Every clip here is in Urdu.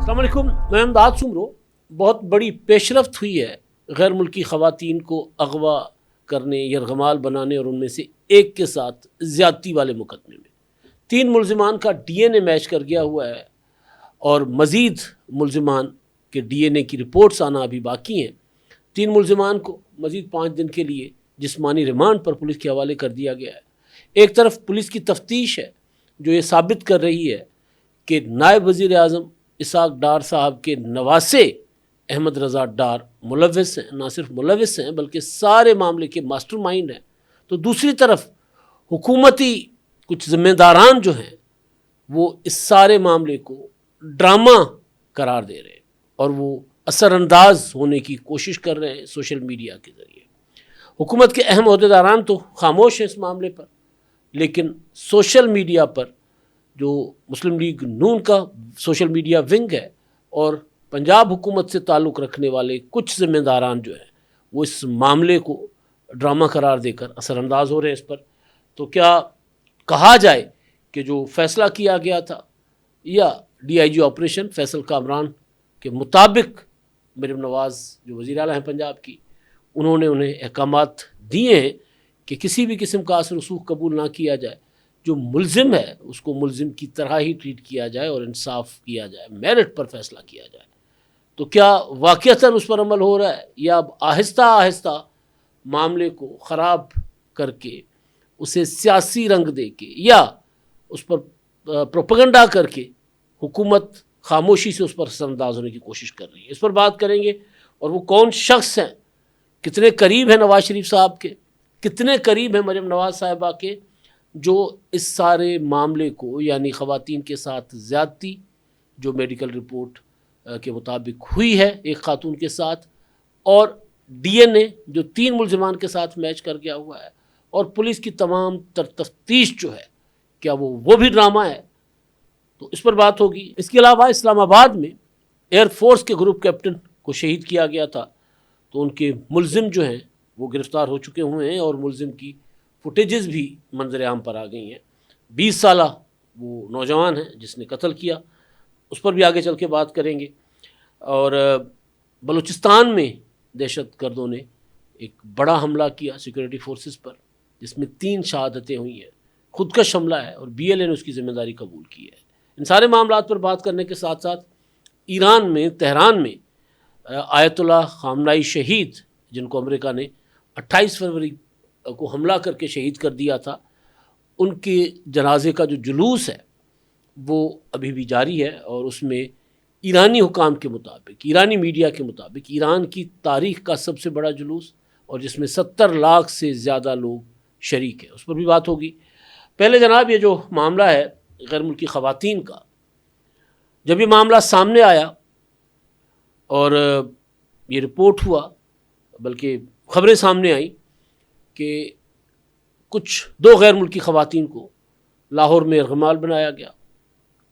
السلام علیکم، میں امداد سمرو۔ بہت بڑی پیشرفت ہوئی ہے غیر ملکی خواتین کو اغوا کرنے، یرغمال بنانے اور ان میں سے ایک کے ساتھ زیادتی والے مقدمے میں 3 ملزمان کا ڈی این اے میچ کر گیا ہوا ہے اور مزید ملزمان کے ڈی این اے کی رپورٹس آنا ابھی باقی ہیں۔ 3 ملزمان کو مزید 5 دن کے لیے جسمانی ریمانڈ پر پولیس کے حوالے کر دیا گیا ہے۔ ایک طرف پولیس کی تفتیش ہے جو یہ ثابت کر رہی ہے کہ نائب وزیر اعظم اسحاق ڈار صاحب کے نواسے احمد رضا ڈار ملوث ہیں، نہ صرف ملوث ہیں بلکہ سارے معاملے کے ماسٹر مائنڈ ہیں۔ تو دوسری طرف حکومتی کچھ ذمہ داران جو ہیں وہ اس سارے معاملے کو ڈرامہ قرار دے رہے ہیں اور وہ اثر انداز ہونے کی کوشش کر رہے ہیں سوشل میڈیا کے ذریعے۔ حکومت کے اہم عہدیداران تو خاموش ہیں اس معاملے پر، لیکن سوشل میڈیا پر جو مسلم لیگ نون کا سوشل میڈیا ونگ ہے اور پنجاب حکومت سے تعلق رکھنے والے کچھ ذمہ داران جو ہیں وہ اس معاملے کو ڈرامہ قرار دے کر اثر انداز ہو رہے ہیں اس پر۔ تو کیا کہا جائے کہ جو فیصلہ کیا گیا تھا یا D I G operation Faisal Kamran کے مطابق مریم نواز جو وزیر اعلیٰ ہیں پنجاب کی، انہوں نے انہیں احکامات دیے ہیں کہ کسی بھی قسم کا اثر رسوخ قبول نہ کیا جائے، جو ملزم ہے اس کو ملزم کی طرح ہی ٹریٹ کیا جائے اور انصاف کیا جائے، میرٹ پر فیصلہ کیا جائے۔ تو کیا واقعتاً اس پر عمل ہو رہا ہے یا اب آہستہ آہستہ معاملے کو خراب کر کے اسے سیاسی رنگ دے کے یا اس پر پروپیگنڈا کر کے حکومت خاموشی سے اس پر اثر انداز ہونے کی کوشش کر رہی ہے؟ اس پر بات کریں گے، اور وہ کون شخص ہیں، کتنے قریب ہیں نواز شریف صاحب کے، کتنے قریب ہیں مریم نواز صاحبہ کے، جو اس سارے معاملے کو یعنی خواتین کے ساتھ زیادتی جو میڈیکل رپورٹ کے مطابق ہوئی ہے ایک خاتون کے ساتھ، اور ڈی این اے جو 3 ملزمان کے ساتھ میچ کر گیا ہوا ہے، اور پولیس کی تمام تر تفتیش جو ہے کیا وہ بھی ڈرامہ ہے؟ تو اس پر بات ہوگی۔ اس کے علاوہ اسلام آباد میں ایئر فورس کے گروپ کیپٹن کو شہید کیا گیا تھا، تو ان کے ملزم جو ہیں وہ گرفتار ہو چکے ہوئے ہیں اور ملزم کی فوٹیجز بھی منظر عام پر آ گئی ہیں۔ 20 سالہ وہ نوجوان ہے جس نے قتل کیا، اس پر بھی آگے چل کے بات کریں گے۔ اور بلوچستان میں دہشت گردوں نے ایک بڑا حملہ کیا سیکورٹی فورسز پر، جس میں 3 شہادتیں ہوئی ہیں، خودکش حملہ ہے اور بی ایل اے نے اس کی ذمہ داری قبول کی ہے۔ ان سارے معاملات پر بات کرنے کے ساتھ ساتھ ایران میں تہران میں آیت اللہ خامنائی شہید، جن کو امریکہ نے 28 فروری کو حملہ کر کے شہید کر دیا تھا، ان کے جنازے کا جو جلوس ہے وہ ابھی بھی جاری ہے، اور اس میں ایرانی حکام کے مطابق، ایرانی میڈیا کے مطابق، ایران کی تاریخ کا سب سے بڑا جلوس، اور جس میں 70 لاکھ سے زیادہ لوگ شریک ہیں۔ اس پر بھی بات ہوگی۔ پہلے جناب، یہ جو معاملہ ہے غیر ملکی خواتین کا، جب یہ معاملہ سامنے آیا اور یہ رپورٹ ہوا، بلکہ خبریں سامنے آئیں کہ کچھ 2 غیر ملکی خواتین کو لاہور میں یرغمال بنایا گیا،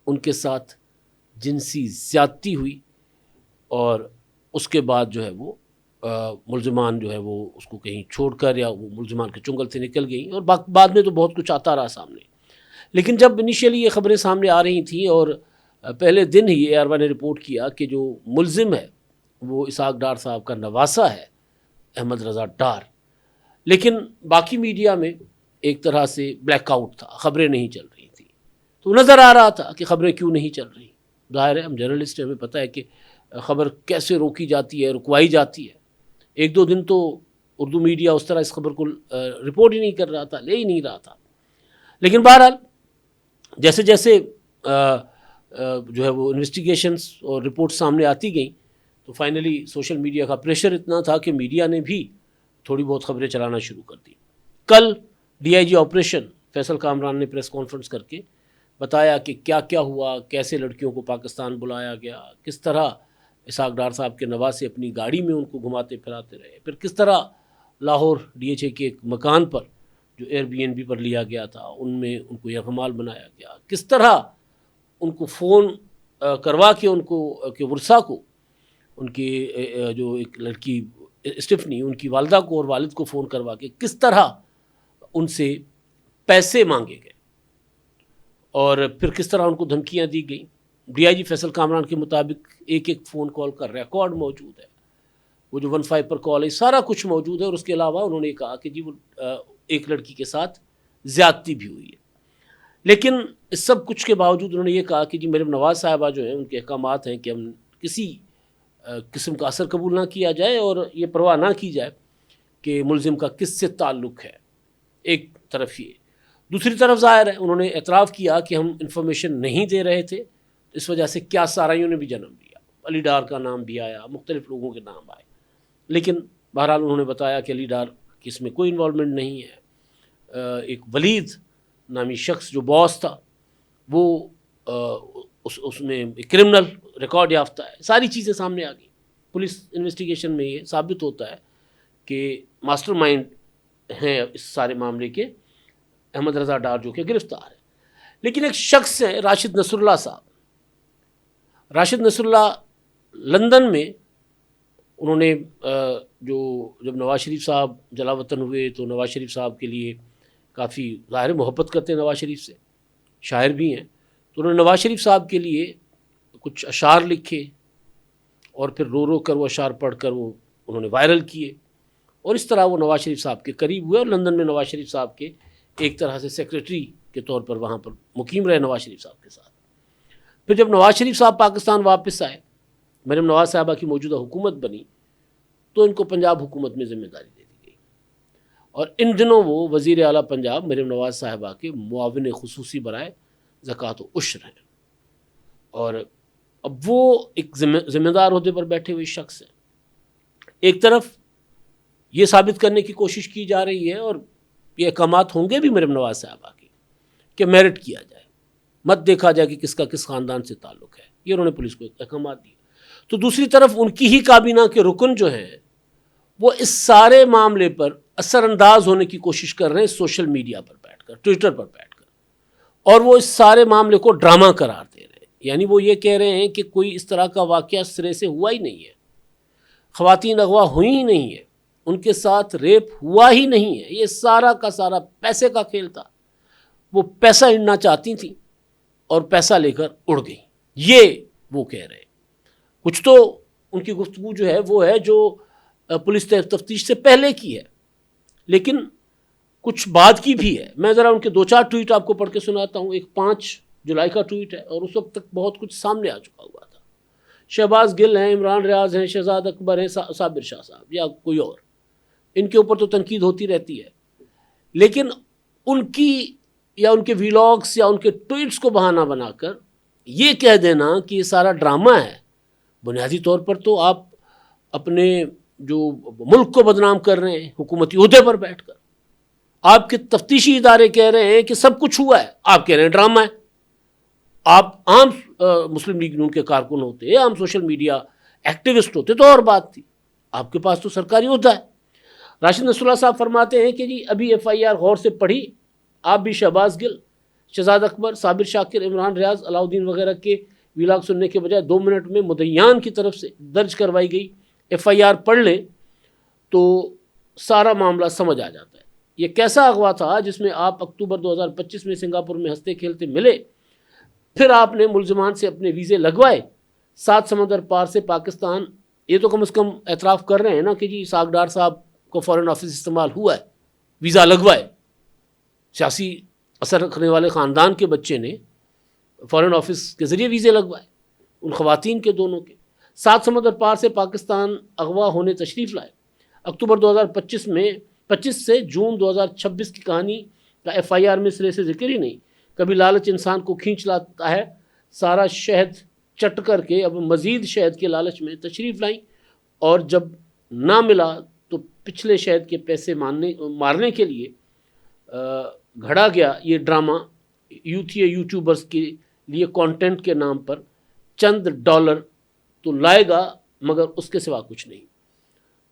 ان کے ساتھ جنسی زیادتی ہوئی، اور اس کے بعد جو ہے وہ ملزمان جو ہے وہ اس کو کہیں چھوڑ کر یا وہ ملزمان کے چنگل سے نکل گئیں، اور بعد میں تو بہت کچھ آتا رہا سامنے۔ لیکن جب انیشیلی یہ خبریں سامنے آ رہی تھیں اور پہلے دن ہی AR1 نے رپورٹ کیا کہ جو ملزم ہے وہ اسحاق ڈار صاحب کا نواسا ہے احمد رضا ڈار، لیکن باقی میڈیا میں ایک طرح سے بلیک آؤٹ تھا، خبریں نہیں چل رہی تھیں۔ تو نظر آ رہا تھا کہ خبریں کیوں نہیں چل رہی۔ ظاہر ہے ہم جرنلسٹ ہیں، ہمیں پتہ ہے کہ خبر کیسے روکی جاتی ہے، رکوائی جاتی ہے۔ 1-2 دن تو اردو میڈیا اس طرح اس خبر کو رپورٹ ہی نہیں کر رہا تھا، لے ہی نہیں رہا تھا۔ لیکن بہرحال جیسے جیسے جو ہے وہ انویسٹیگیشنز اور رپورٹ سامنے آتی گئیں، تو فائنلی سوشل میڈیا کا پریشر اتنا تھا کہ میڈیا نے بھی تھوڑی بہت خبریں چلانا شروع کر دی۔ کل D I G operation Faisal Kamran نے پریس کانفرنس کر کے بتایا کہ کیا کیا ہوا، کیسے لڑکیوں کو پاکستان بلایا گیا، کس طرح اسحاق ڈار صاحب کے نواسے اپنی گاڑی میں ان کو گھماتے پھراتے رہے، پھر کس طرح لاہور DHA کے ایک مکان پر جو Airbnb پر لیا گیا تھا ان میں ان کو یرغمال بنایا گیا، کس طرح ان کو فون کروا کے ان کو کہ ورثہ کو، ان کی جو ایک لڑکی اسٹیفنی، ان کی والدہ کو اور والد کو فون کروا کے کس طرح ان سے پیسے مانگے گئے، اور پھر کس طرح ان کو دھمکیاں دی گئیں، ڈی آئی جی فیصل کامران کے مطابق ایک ایک فون کال کا ریکارڈ موجود ہے، وہ جو 15 پر کال ہے سارا کچھ موجود ہے، اور اس کے علاوہ انہوں نے کہا کہ جی وہ ایک لڑکی کے ساتھ زیادتی بھی ہوئی ہے۔ لیکن اس سب کچھ کے باوجود انہوں نے یہ کہا کہ جی مریم نواز صاحبہ جو ہیں ان کے احکامات ہیں کہ ہم کسی قسم کا اثر قبول نہ کیا جائے اور یہ پرواہ نہ کی جائے کہ ملزم کا کس سے تعلق ہے۔ ایک طرف یہ، دوسری طرف ظاہر ہے انہوں نے اعتراف کیا کہ ہم انفارمیشن نہیں دے رہے تھے، اس وجہ سے کیا سارائیوں نے بھی جنم لیا، علی ڈار کا نام بھی آیا، مختلف لوگوں کے نام آئے، لیکن بہرحال انہوں نے بتایا کہ علی ڈار کی اس میں کوئی انوالومنٹ نہیں ہے۔ ایک ولید نامی شخص جو باس تھا وہ اس میں کرمنل ریکارڈ یافتہ ہے، ساری چیزیں سامنے آ گئی۔ پولیس انویسٹیگیشن میں یہ ثابت ہوتا ہے کہ ماسٹر مائنڈ ہیں اس سارے معاملے کے احمد رضا ڈار جو کہ گرفتار ہے۔ لیکن ایک شخص ہے راشد نصر اللہ صاحب، راشد نصر اللہ لندن میں انہوں نے جب نواز شریف صاحب جلا وطن ہوئے تو نواز شریف صاحب کے لیے کافی ظاہر محبت کرتے ہیں نواز شریف سے، شاعر بھی ہیں، تو انہوں نے نواز شریف صاحب کے لیے کچھ اشعار لکھے اور پھر رو رو کر وہ اشعار پڑھ کر وہ انہوں نے وائرل کیے، اور اس طرح وہ نواز شریف صاحب کے قریب ہوئے اور لندن میں نواز شریف صاحب کے ایک طرح سے سیکریٹری کے طور پر وہاں پر مقیم رہے نواز شریف صاحب کے ساتھ۔ پھر جب نواز شریف صاحب پاکستان واپس آئے، مریم نواز صاحبہ کی موجودہ حکومت بنی، تو ان کو پنجاب حکومت میں ذمہ داری دے دی گئی، اور ان دنوں وہ وزیر اعلیٰ پنجاب مریم نواز صاحبہ کے معاون خصوصی برائے زکوٰۃ و عشر ہیں، اور اب وہ ایک ذمہ دار عہدے پر بیٹھے ہوئے شخص ہیں۔ ایک طرف یہ ثابت کرنے کی کوشش کی جا رہی ہے، اور یہ احکامات ہوں گے بھی مریم نواز صاحبہ کے کہ میرٹ کیا جائے، مت دیکھا جائے کہ کس کا کس خاندان سے تعلق ہے، یہ انہوں نے پولیس کو احکامات دیے۔ تو دوسری طرف ان کی ہی کابینہ کے رکن جو ہیں وہ اس سارے معاملے پر اثر انداز ہونے کی کوشش کر رہے ہیں سوشل میڈیا پر بیٹھ کر، ٹویٹر پر بیٹھ کر، اور وہ اس سارے معاملے کو ڈرامہ قرار دے رہے ہیں۔ یعنی وہ یہ کہہ رہے ہیں کہ کوئی اس طرح کا واقعہ سرے سے ہوا ہی نہیں ہے، خواتین اغوا ہوئی ہی نہیں ہے، ان کے ساتھ ریپ ہوا ہی نہیں ہے، یہ سارا کا سارا پیسے کا کھیل تھا، وہ پیسہ اڑنا چاہتی تھیں اور پیسہ لے کر اڑ گئی، یہ وہ کہہ رہے ہیں۔ کچھ تو ان کی گفتگو جو ہے وہ ہے جو پولیس تفتیش سے پہلے کی ہے، لیکن کچھ بعد کی بھی ہے۔ میں ذرا ان کے 2-4 ٹویٹ آپ کو پڑھ کے سناتا ہوں۔ ایک 5 جولائی کا ٹویٹ ہے، اور اس وقت تک بہت کچھ سامنے آ چکا ہوا تھا۔ شہباز گل ہیں، عمران ریاض ہیں، شہزاد اکبر ہیں، صابر شاہ صاحب یا کوئی اور، ان کے اوپر تو تنقید ہوتی رہتی ہے، لیکن ان کی یا ان کے ویلاگس یا ان کے ٹویٹس کو بہانہ بنا کر یہ کہہ دینا کہ یہ سارا ڈرامہ ہے، بنیادی طور پر تو آپ اپنے جو ملک کو بدنام کر رہے ہیں حکومتی عہدے پر بیٹھ کر۔ آپ کے تفتیشی ادارے کہہ رہے ہیں کہ سب کچھ ہوا ہے، آپ کہہ رہے ہیں ڈرامہ ہے۔ آپ عام مسلم لیگ نون کے کارکن ہوتے، عام سوشل میڈیا ایکٹیوسٹ ہوتے تو اور بات تھی، آپ کے پاس تو سرکاری عہدہ ہے۔ راشد نصر اللہ صاحب فرماتے ہیں کہ جی ابھی FIR غور سے پڑھی، آپ بھی شہباز گل، شہزاد اکبر، صابر شاکر، عمران ریاض، علاؤ الدین وغیرہ کے ویلاگ سننے کے بجائے 2 منٹ میں مدعیان کی طرف سے درج کروائی گئی FIR پڑھ لیں تو سارا معاملہ سمجھ آ جاتا ہے۔ یہ کیسا اغوا تھا جس میں آپ اکتوبر 2025 میں سنگاپور میں ہنستے کھیلتے ملے، پھر آپ نے ملزمان سے اپنے ویزے لگوائے، 7 سمندر پار سے پاکستان، یہ تو کم از کم اعتراف کر رہے ہیں نا کہ جی اسحاق ڈار صاحب کو فارن آفس استعمال ہوا ہے، ویزا لگوائے، سیاسی اثر رکھنے والے خاندان کے بچے نے فارن آفس کے ذریعے ویزے لگوائے، ان خواتین کے دونوں کے۔ 7 سمندر پار سے پاکستان اغوا ہونے تشریف لائے، اکتوبر 2025 سے جون 2026 کی کہانی کا FIR میں سرے سے ذکر ہی نہیں۔ کبھی لالچ انسان کو کھینچ لاتا ہے، سارا شہد چٹ کر کے اب مزید شہد کے لالچ میں تشریف لائیں، اور جب نہ ملا تو پچھلے شہد کے پیسے مارنے کے لیے گھڑا گیا یہ ڈرامہ، یوٹیوبرز کے لیے کانٹینٹ کے نام پر چند ڈالر تو لائے گا مگر اس کے سوا کچھ نہیں۔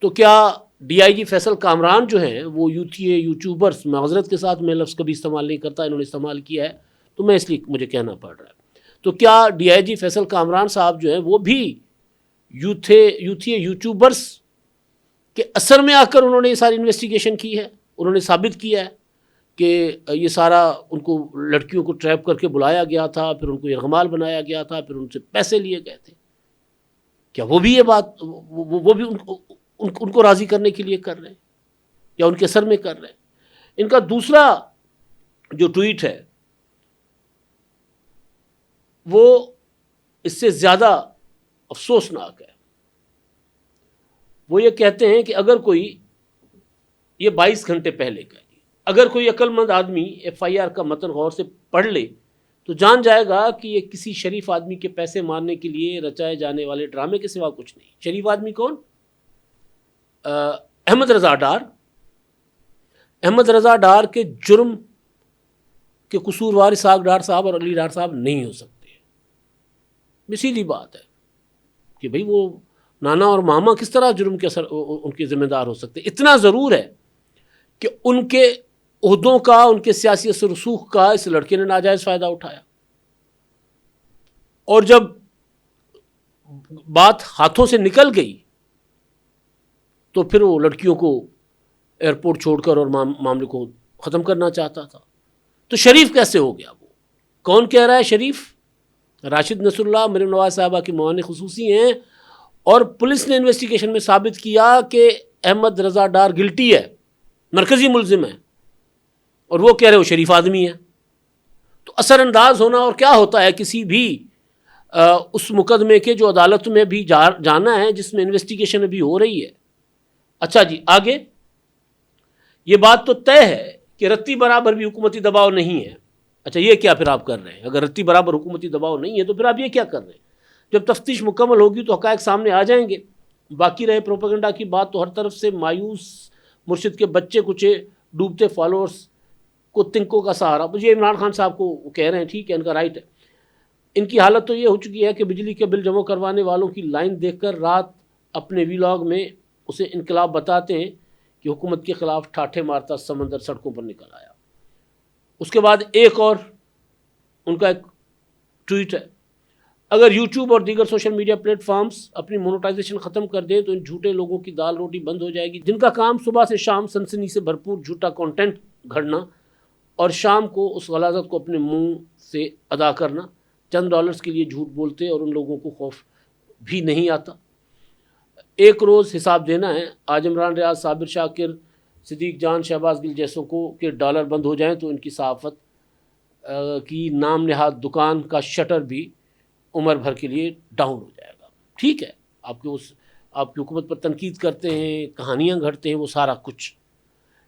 تو کیا DIG فیصل کامران جو ہیں وہ یوٹیوبرز، معذرت کے ساتھ میں لفظ کبھی استعمال نہیں کرتا، انہوں نے استعمال کیا ہے تو میں اس لیے مجھے کہنا پڑ رہا ہے، تو کیا DIG فیصل کامران صاحب جو ہیں وہ بھی یوٹیوبرز کے اثر میں آ کر انہوں نے یہ ساری انویسٹیگیشن کی ہے، انہوں نے ثابت کیا ہے کہ یہ سارا ان کو لڑکیوں کو ٹریپ کر کے بلایا گیا تھا، پھر ان کو یرغمال بنایا گیا تھا، پھر ان سے پیسے لیے گئے تھے. کیا وہ بھی یہ بات وہ بھی ان کو راضی کرنے کے لیے کر رہے ہیں یا ان کے سر میں کر رہے ہیں؟ ان کا دوسرا جو ٹویٹ ہے وہ اس سے زیادہ افسوسناک ہے. وہ یہ کہتے ہیں کہ اگر کوئی، یہ 22 گھنٹے پہلے کا، اگر کوئی عقل مند آدمی FIR کا متن غور سے پڑھ لے تو جان جائے گا کہ یہ کسی شریف آدمی کے پیسے مارنے کے لیے رچائے جانے والے ڈرامے کے سوا کچھ نہیں. شریف آدمی کون؟ احمد رضا ڈار. احمد رضا ڈار کے جرم کے قصوروار اسحاق ڈار صاحب اور علی ڈار صاحب نہیں ہو سکتے. سیدھی بات ہے کہ بھئی وہ نانا اور ماما کس طرح جرم کے ان کے ذمہ دار ہو سکتے. اتنا ضرور ہے کہ ان کے عہدوں کا، ان کے سیاسی اثر رسوخ کا اس لڑکے نے ناجائز فائدہ اٹھایا، اور جب بات ہاتھوں سے نکل گئی تو پھر وہ لڑکیوں کو ایئرپورٹ چھوڑ کر اور معاملے کو ختم کرنا چاہتا تھا. تو شریف کیسے ہو گیا؟ وہ کون کہہ رہا ہے شریف؟ راشد نصر اللہ مریم نواز صاحبہ کی معاون خصوصی ہیں، اور پولیس نے انویسٹیگیشن میں ثابت کیا کہ احمد رضا ڈار گلٹی ہے، مرکزی ملزم ہے، اور وہ کہہ رہے وہ شریف آدمی ہے. تو اثر انداز ہونا اور کیا ہوتا ہے کسی بھی اس مقدمے کے جو عدالت میں بھی جانا ہے، جس میں انویسٹیگیشن ابھی ہو رہی ہے. اچھا جی آگے، یہ بات تو طے ہے کہ رتی برابر بھی حکومتی دباؤ نہیں ہے. اچھا یہ کیا پھر آپ کر رہے ہیں؟ اگر رتی برابر حکومتی دباؤ نہیں ہے تو پھر آپ یہ کیا کر رہے ہیں؟ جب تفتیش مکمل ہوگی تو حقائق سامنے آ جائیں گے. باقی رہے پروپیگنڈا کی بات، تو ہر طرف سے مایوس مرشد کے بچے کچے ڈوبتے فالوورز کو تنکوں کا سہارا. مجھے عمران خان صاحب کو کہہ رہے ہیں، ٹھیک ہے، ان کا رائٹ ہے. ان کی حالت تو یہ ہو چکی ہے کہ بجلی کے بل جمع کروانے والوں کی لائن دیکھ کر رات اپنے ویلاگ میں اسے انقلاب بتاتے ہیں کہ حکومت کے خلاف ٹھاٹھے مارتا سمندر سڑکوں پر نکل آیا. اس کے بعد ایک اور ان کا ایک ٹویٹ ہے، اگر یوٹیوب اور دیگر سوشل میڈیا پلیٹ فارمز اپنی مونوٹائزیشن ختم کر دیں تو ان جھوٹے لوگوں کی دال روٹی بند ہو جائے گی، جن کا کام صبح سے شام سنسنی سے بھرپور جھوٹا کنٹینٹ گھڑنا اور شام کو اس غلاظت کو اپنے منہ سے ادا کرنا. چند ڈالرز کے لیے جھوٹ بولتے اور ان لوگوں کو خوف بھی نہیں آتا. ایک روز حساب دینا ہے. آج عمران ریاض، صابر شاکر، صدیق جان، شہباز گل جیسوں کو کہ ڈالر بند ہو جائیں تو ان کی صحافت کی نام نہاد دکان کا شٹر بھی عمر بھر کے لیے ڈاؤن ہو جائے گا. ٹھیک ہے، آپ کی حکومت پر تنقید کرتے ہیں، کہانیاں گھڑتے ہیں، وہ سارا کچھ،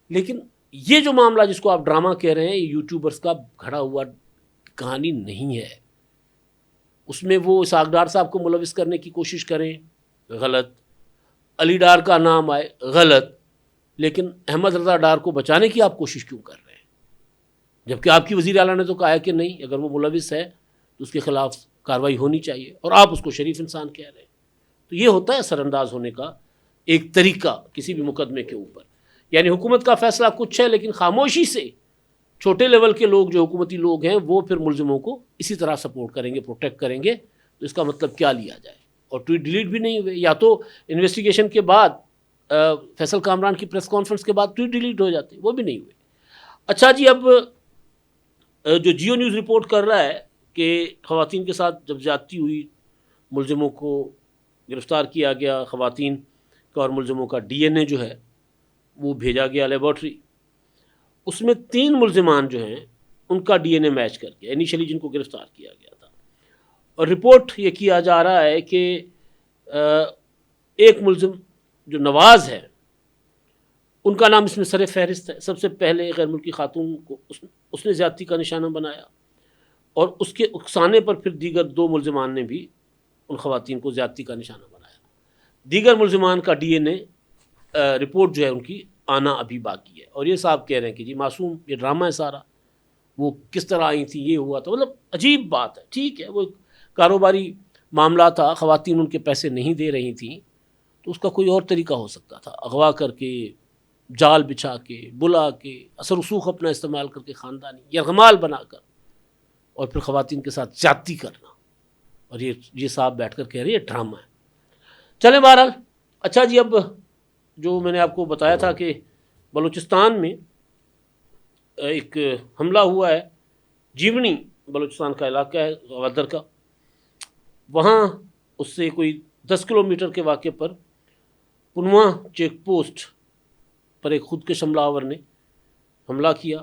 لیکن یہ جو معاملہ جس کو آپ ڈرامہ کہہ رہے ہیں، یہ یوٹیوبرز کا گھڑا ہوا کہانی نہیں ہے. اس میں وہ اسحاق ڈار صاحب کو ملوث کرنے کی کوشش کریں، غلط. علی ڈار کا نام آئے، غلط. لیکن احمد رضا ڈار کو بچانے کی آپ کوشش کیوں کر رہے ہیں؟ جبکہ آپ کی وزیر اعلیٰ نے تو کہا ہے کہ نہیں، اگر وہ ملوث ہے تو اس کے خلاف کارروائی ہونی چاہیے، اور آپ اس کو شریف انسان کہہ رہے ہیں. تو یہ ہوتا ہے اثر انداز ہونے کا ایک طریقہ کسی بھی مقدمے کے اوپر. یعنی حکومت کا فیصلہ کچھ ہے، لیکن خاموشی سے چھوٹے لیول کے لوگ جو حکومتی لوگ ہیں وہ پھر ملزموں کو اسی طرح سپورٹ کریں گے، پروٹیکٹ کریں گے. تو اس کا مطلب کیا لیا جائے؟ اور ٹویٹ ڈیلیٹ بھی نہیں ہوئے، یا تو انویسٹیگیشن کے بعد فیصل کامران کی پریس کانفرنس کے بعد ٹویٹ ڈیلیٹ ہو جاتے، وہ بھی نہیں ہوئے. اچھا جی، اب جو جیو نیوز رپورٹ کر رہا ہے کہ خواتین کے ساتھ جب زیادتی ہوئی، ملزموں کو گرفتار کیا گیا، خواتین کا اور ملزموں کا DNA جو ہے وہ بھیجا گیا لیبارٹری. اس میں 3 ملزمان جو ہیں ان کا DNA میچ کر گیا، انیشلی جن کو گرفتار کیا گیا تھا. اور رپورٹ یہ کیا جا رہا ہے کہ ایک ملزم جو نواز ہے، ان کا نام اس میں سر فہرست ہے. سب سے پہلے غیر ملکی خاتون کو اس نے زیادتی کا نشانہ بنایا، اور اس کے اکسانے پر پھر دیگر 2 ملزمان نے بھی ان خواتین کو زیادتی کا نشانہ بنایا. دیگر ملزمان کا DNA رپورٹ جو ہے ان کی آنا ابھی باقی ہے. اور یہ صاحب کہہ رہے ہیں کہ جی معصوم، یہ ڈرامہ ہے سارا، وہ کس طرح آئی تھی، یہ ہوا تھا. مطلب عجیب بات ہے. ٹھیک ہے، وہ کاروباری معاملہ تھا، خواتین ان کے پیسے نہیں دے رہی تھیں، تو اس کا کوئی اور طریقہ ہو سکتا تھا، اغوا کر کے، جال بچھا کے، بلا کے، اثر رسوخ اپنا استعمال کر کے، خاندانی یرغمال بنا کر، اور پھر خواتین کے ساتھ زیادتی کرنا. اور یہ صاحب بیٹھ کر کہہ رہے ہیں یہ ڈرامہ ہے. چلیں بہرحال. اچھا جی، اب جو میں نے آپ کو بتایا تھا کہ بلوچستان میں ایک حملہ ہوا ہے جیونی بلوچستان کا علاقہ ہے غدر کا، وہاں اس سے کوئی 10 کلومیٹر کے واقعے پر پنواں چیک پوسٹ پر ایک خودکش حملہ آور نے حملہ کیا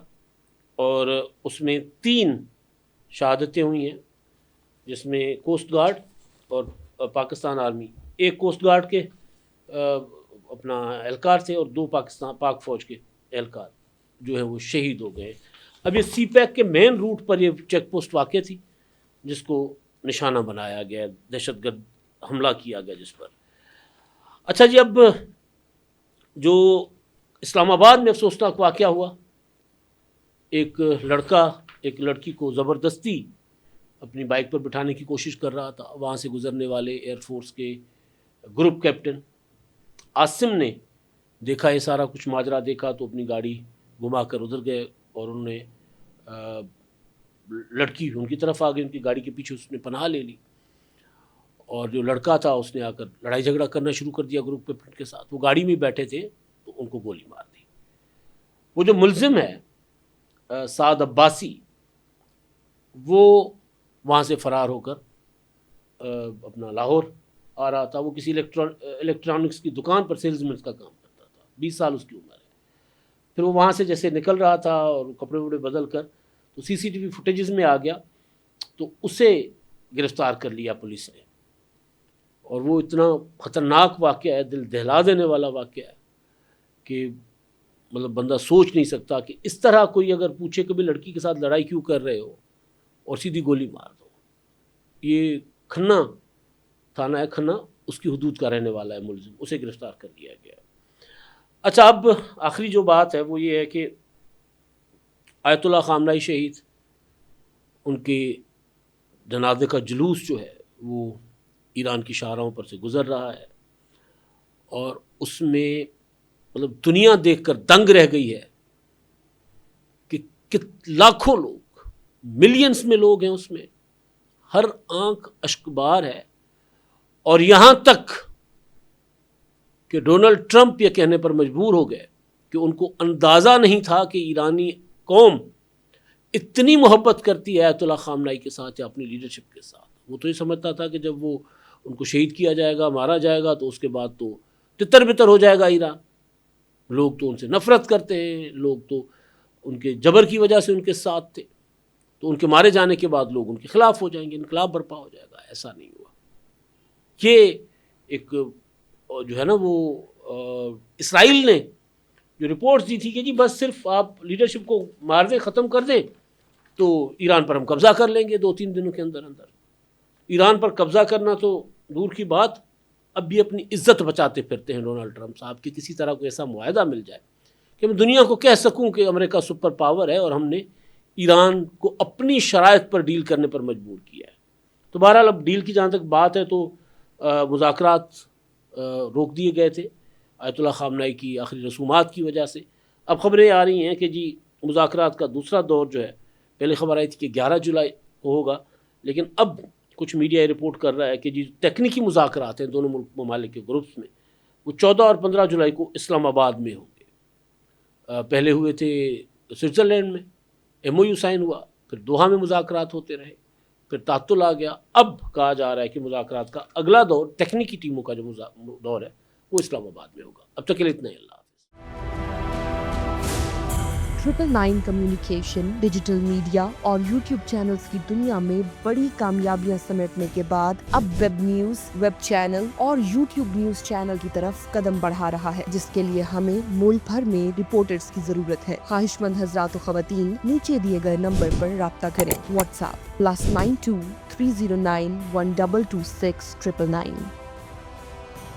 اور اس میں 3 شہادتیں ہوئی ہیں، جس میں کوسٹ گارڈ اور پاکستان آرمی، ایک کوسٹ گارڈ کے اپنا اہلکار تھے اور 2 پاک فوج کے اہلکار جو ہیں وہ شہید ہو گئے۔ اب یہ سی پیک کے مین روٹ پر یہ چیک پوسٹ واقع تھی جس کو نشانہ بنایا گیا، دہشت گرد حملہ کیا گیا جس پر۔ اچھا جی، اب جو اسلام آباد میں افسوسناک واقعہ ہوا، ایک لڑکا ایک لڑکی کو زبردستی اپنی بائک پر بٹھانے کی کوشش کر رہا تھا، وہاں سے گزرنے والے ایئر فورس کے گروپ کیپٹن عاصم نے دیکھا یہ سارا کچھ ماجرا دیکھا تو اپنی گاڑی گھما کر ادھر گئے اور انہوں نے لڑکی ان کی طرف آ گئی، ان کی گاڑی کے پیچھے اس نے پناہ لے لی اور جو لڑکا تھا اس نے آ کر لڑائی جھگڑا کرنا شروع کر دیا گروپ کیپٹن کے ساتھ۔ وہ گاڑی میں بیٹھے تھے تو ان کو گولی مار دی۔ وہ جو ملزم ہے سعد عباسی، وہ وہاں سے فرار ہو کر اپنا لاہور آ رہا تھا۔ وہ کسی الیکٹرانکس کی دکان پر سیلز مین کا کام کرتا تھا، 20 سال اس کی عمر ہے۔ پھر وہ وہاں سے جیسے نکل رہا تھا اور کپڑے وپڑے بدل کر تو CCTV فوٹیجز میں آ گیا تو اسے گرفتار کر لیا پولیس نے، اور وہ اتنا خطرناک واقعہ ہے، دل دہلا دینے والا واقعہ ہے کہ مطلب بندہ سوچ نہیں سکتا کہ اس طرح کوئی اگر پوچھے کبھی لڑکی کے ساتھ لڑائی کیوں کر رہے ہو اور سیدھی گولی مار دو۔ یہ کھنہ تھانہ ہے، کھنہ اس کی حدود کا رہنے والا ہے ملزم، اسے گرفتار کر لیا گیا۔ اچھا، اب آخری جو بات ہے وہ یہ ہے کہ آیت اللہ خامنہئی شہید، ان کے جنازے کا جلوس جو ہے وہ ایران کی شاہراہوں پر سے گزر رہا ہے اور اس میں مطلب دنیا دیکھ کر دنگ رہ گئی ہے کہ لاکھوں لوگ، ملینز میں لوگ ہیں اس میں، ہر آنکھ اشکبار ہے، اور یہاں تک کہ ڈونلڈ ٹرمپ یہ کہنے پر مجبور ہو گئے کہ ان کو اندازہ نہیں تھا کہ ایرانی قوم اتنی محبت کرتی ہے آیت اللہ خامنہئی کے ساتھ یا اپنی لیڈرشپ کے ساتھ۔ وہ تو یہ سمجھتا تھا کہ جب وہ ان کو شہید کیا جائے گا، مارا جائے گا، تو اس کے بعد تو تتر بتر ہو جائے گا ایران، لوگ تو ان سے نفرت کرتے ہیں، لوگ تو ان کے جبر کی وجہ سے ان کے ساتھ تھے، تو ان کے مارے جانے کے بعد لوگ ان کے خلاف ہو جائیں گے، انقلاب برپا ہو جائے گا۔ ایسا نہیں ہوا۔ یہ ایک جو ہے نا وہ اسرائیل نے جو رپورٹس دی تھی کہ جی بس صرف آپ لیڈرشپ کو مار دیں، ختم کر دیں تو ایران پر ہم قبضہ کر لیں گے 2-3 دنوں کے اندر اندر۔ ایران پر قبضہ کرنا تو دور کی بات، اب بھی اپنی عزت بچاتے پھرتے ہیں ڈونلڈ ٹرمپ صاحب کہ کسی طرح کو ایسا معاہدہ مل جائے کہ میں دنیا کو کہہ سکوں کہ امریکہ سپر پاور ہے اور ہم نے ایران کو اپنی شرائط پر ڈیل کرنے پر مجبور کیا ہے۔ تو بہرحال اب ڈیل کی جہاں تک بات ہے تو مذاکرات روک دیے گئے تھے آیت اللہ خامنہئی کی آخری رسومات کی وجہ سے۔ اب خبریں آ رہی ہیں کہ جی مذاکرات کا دوسرا دور جو ہے، پہلے خبر آئی تھی کہ 11 جولائی کو ہوگا، لیکن اب کچھ میڈیا رپورٹ کر رہا ہے کہ جی تکنیکی مذاکرات ہیں دونوں ممالک کے گروپس میں، وہ 14 اور 15 جولائی کو اسلام آباد میں ہوں گے۔ پہلے ہوئے تھے سوئٹزرلینڈ میں، MOU سائن ہوا، پھر دوحہ میں مذاکرات ہوتے رہے، پھر تعطل آ گیا۔ اب کہا جا رہا ہے کہ مذاکرات کا اگلا دور، تکنیکی ٹیموں کا جو دور ہے وہ اسلام آباد میں ہوگا۔ اب تک کے لیے اتنا ہی، اللہ حافظ۔ 999 کمیونیکیشن، ڈیجیٹل میڈیا اور یوٹیوب چینلز کی دنیا میں بڑی کامیابیاں سمیٹنے کے بعد اب ویب نیوز، ویب چینل اور یوٹیوب نیوز چینل کی طرف قدم بڑھا رہا ہے، جس کے لیے ہمیں ملک بھر میں رپورٹرز کی ضرورت ہے۔ خواہش مند حضرات و خواتین نیچے دیے گئے نمبر پر رابطہ کریں۔ What's app +92 309 1226 999